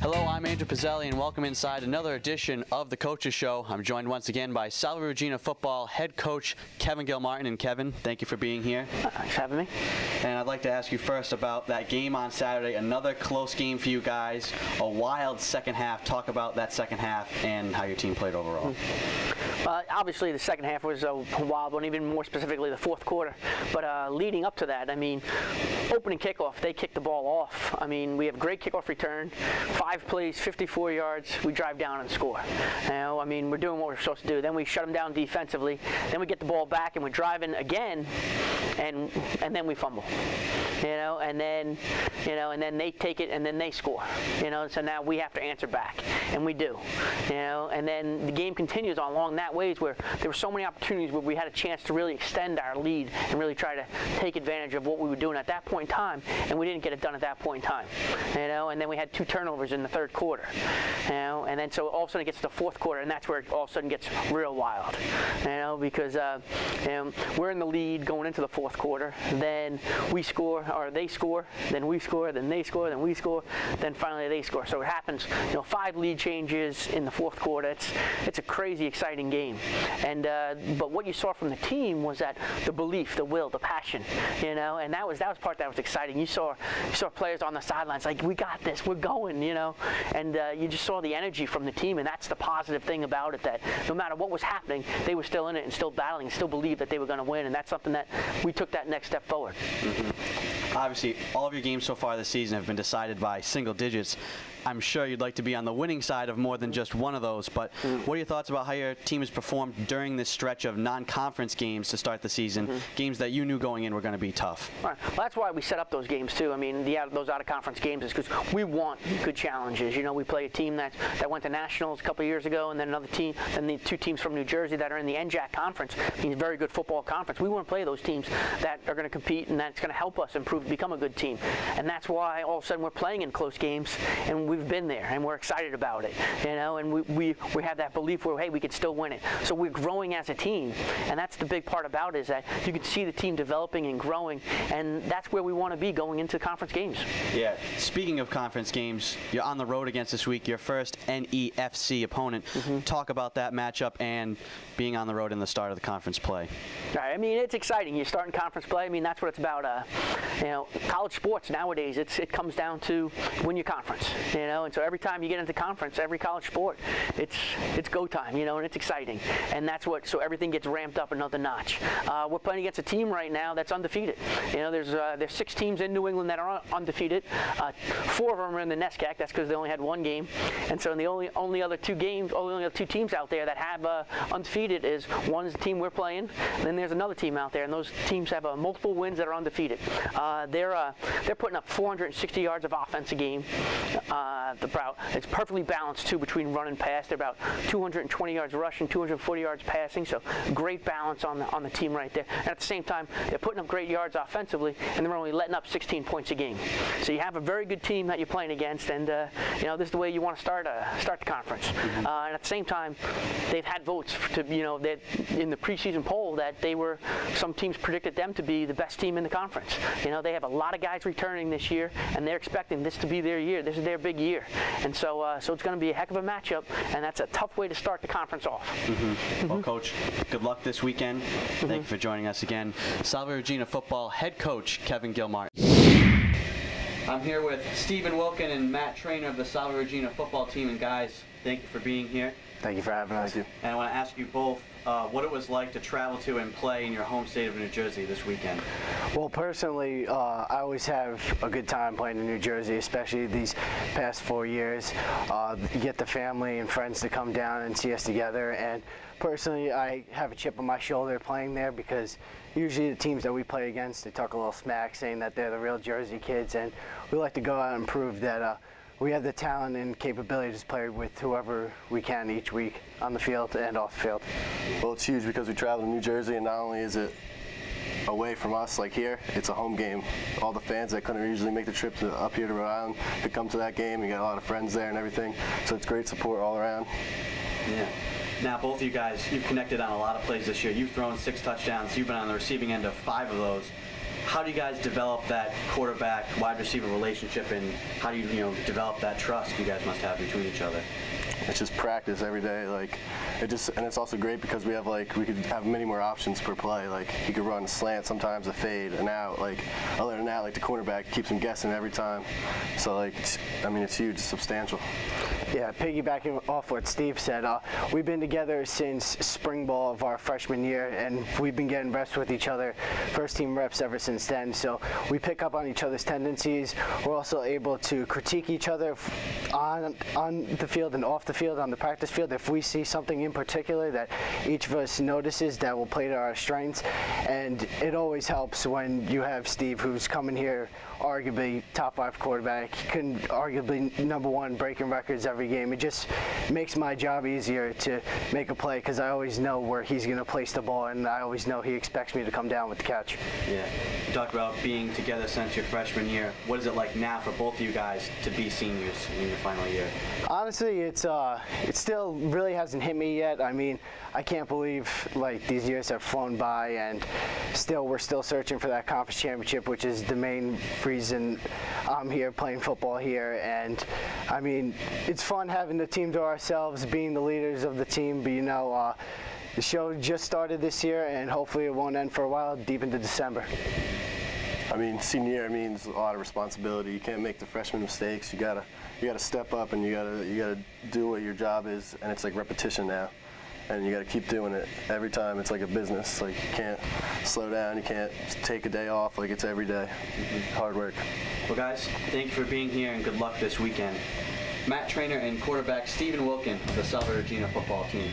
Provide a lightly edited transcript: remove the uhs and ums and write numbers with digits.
Hello, I'm Andrew Pezzelli, and welcome inside another edition of The Coaches Show. I'm joined once again by Salve Regina football head coach Kevin Gilmartin. And Kevin, thank you for being here. Thanks for having me. And I'd like to ask you first about that game on Saturday. Another close game for you guys. A wild second half. Talk about that second half and how your team played overall. Obviously, the second half was a wild one, even more specifically the fourth quarter. But leading up to that, I mean, opening kickoff, they kicked the ball off. I mean, we have great kickoff return, 5 plays, 54 yards. We drive down and score. You know, I mean, we're doing what we're supposed to do. Then we shut them down defensively. Then we get the ball back and we're driving again, and then we fumble. You know, and then they take it and then they score. You know, so now we have to answer back, and we do. You know, and then the game continues on along that ways where there were so many opportunities where we had a chance to really extend our lead and really try to take advantage of what we were doing at that point in time, and we didn't get it done at that point in time. You know, and then we had 2 turnovers in the third quarter. You know, and then so all of a sudden it gets to the fourth quarter, and that's where it all of a sudden gets real wild. You know, because we're in the lead going into the fourth quarter, then we score, or they score, then we score, then they score, then we score, then finally they score. So it happens, 5 lead changes in the fourth quarter. It's a crazy exciting game. And but what you saw from the team was that the belief, the will, the passion, and that was part that was exciting. You saw players on the sidelines like, we got this, we're going, and you just saw the energy from the team, and that's the positive thing about it, that no matter what was happening, they were still in it and still battling and still believed that they were going to win, and that's something that we took that next step forward. Mm-hmm. Obviously, all of your games so far this season have been decided by single digits. I'm sure you'd like to be on the winning side of more than just one of those, but what are your thoughts about how your team has performed during this stretch of non-conference games to start the season, games that you knew going in were going to be tough? Right. Well, that's why we set up those games too. I mean, those out-of-conference games is because we want good challenges. We play a team that went to nationals a couple of years ago, and then another team, then the 2 teams from New Jersey that are in the NJAC conference, means a very good football conference. We want to play those teams that are going to compete, and that's going to help us become a good team. And that's why all of a sudden we're playing in close games, and we've been there, and we're excited about it, and we have that belief where, hey, we can still win it. So we're growing as a team, and that's the big part about it, is that you can see the team developing and growing, and that's where we want to be going into conference games. Yeah. Speaking of conference games, you're on the road against this week your first NEFC opponent. Talk about that matchup and being on the road in the start of the conference play. All right. I mean, it's exciting. You're starting conference play. I mean, that's what it's about. College sports nowadays, it comes down to win your conference. And so every time you get into conference, every college sport, it's go time. And it's exciting. And that's so everything gets ramped up another notch. We're playing against a team right now that's undefeated. There's 6 teams in New England that are undefeated. 4 of them are in the NESCAC. That's because they only had 1 game. And so the only other 2 teams out there that have undefeated is one's the team we're playing, and then there's another team out there, and those teams have multiple wins that are undefeated. They're putting up 460 yards of offense a game. It's perfectly balanced too between run and pass. They're about 220 yards rushing, 240 yards passing, so great balance on the team right there. And at the same time, they're putting up great yards offensively, and they're only letting up 16 points a game. So you have a very good team that you're playing against, and this is the way you want to start the conference. And at the same time, they've had votes that in the preseason poll that some teams predicted them to be the best team in the conference. They have a lot of guys returning this year, and they're expecting this to be their year. This is their big year, and so it's going to be a heck of a matchup, and that's a tough way to start the conference off. Well, Coach, good luck this weekend. Thank you for joining us again. Salve Regina football head coach Kevin Gilmartin. I'm here with Steven Wilken and Matthew Traynor of the Salve Regina football team, and guys, thank you for being here. Thank you for having us. And I want to ask you both what it was like to travel to and play in your home state of New Jersey this weekend. Well, personally, I always have a good time playing in New Jersey, especially these past 4 years. You get the family and friends to come down and see us together, and personally, I have a chip on my shoulder playing there because usually the teams that we play against, they talk a little smack saying that they're the real Jersey kids, and we like to go out and prove that we have the talent and capability to play with whoever we can each week on the field and off the field. Well, it's huge because we travel to New Jersey, and not only is it away from us, like here, it's a home game. All the fans that couldn't usually make the trip up here to Rhode Island to come to that game, you got a lot of friends there and everything, so it's great support all around. Yeah. Now, both of you guys, you've connected on a lot of plays this year. You've thrown 6 touchdowns. You've been on the receiving end of 5 of those. how do you guys develop that quarterback wide receiver relationship, and how do you develop that trust you guys must have between each other? It's just practice every day. Like and it's also great because we could have many more options per play. Like he could run a slant, sometimes a fade, an out. Like other than that, like the cornerback keeps him guessing every time. So it's huge, it's substantial. Yeah, piggybacking off what Steve said, we've been together since spring ball of our freshman year, and we've been getting reps with each other, first team reps ever since then. So we pick up on each other's tendencies. We're also able to critique each other on the field and off the field, on the practice field, if we see something in particular that each of us notices that will play to our strengths. And it always helps when you have Steve, who's coming here arguably top 5 quarterback. He can arguably #1 breaking records every game. It just makes my job easier to make a play because I always know where he's going to place the ball, and I always know he expects me to come down with the catch. Yeah. You talked about being together since your freshman year. What is it like now for both of you guys to be seniors in your final year? Honestly, it still really hasn't hit me yet. I mean, I can't believe these years have flown by, and we're still searching for that conference championship, which is the main reason I'm here playing football here. And I mean, it's fun having the team to ourselves, being the leaders of the team, but the show just started this year, and hopefully it won't end for a while, deep into December. I mean, senior year means a lot of responsibility. You can't make the freshman mistakes. You gotta step up, and you gotta do what your job is, and it's like repetition now. And you got to keep doing it every time. It's like a business. Like you can't slow down. You can't take a day off. Like it's every day. Hard work. Well, guys, thank you for being here, and good luck this weekend. Matt Traynor and quarterback Steven Wilken of the Salve Regina football team.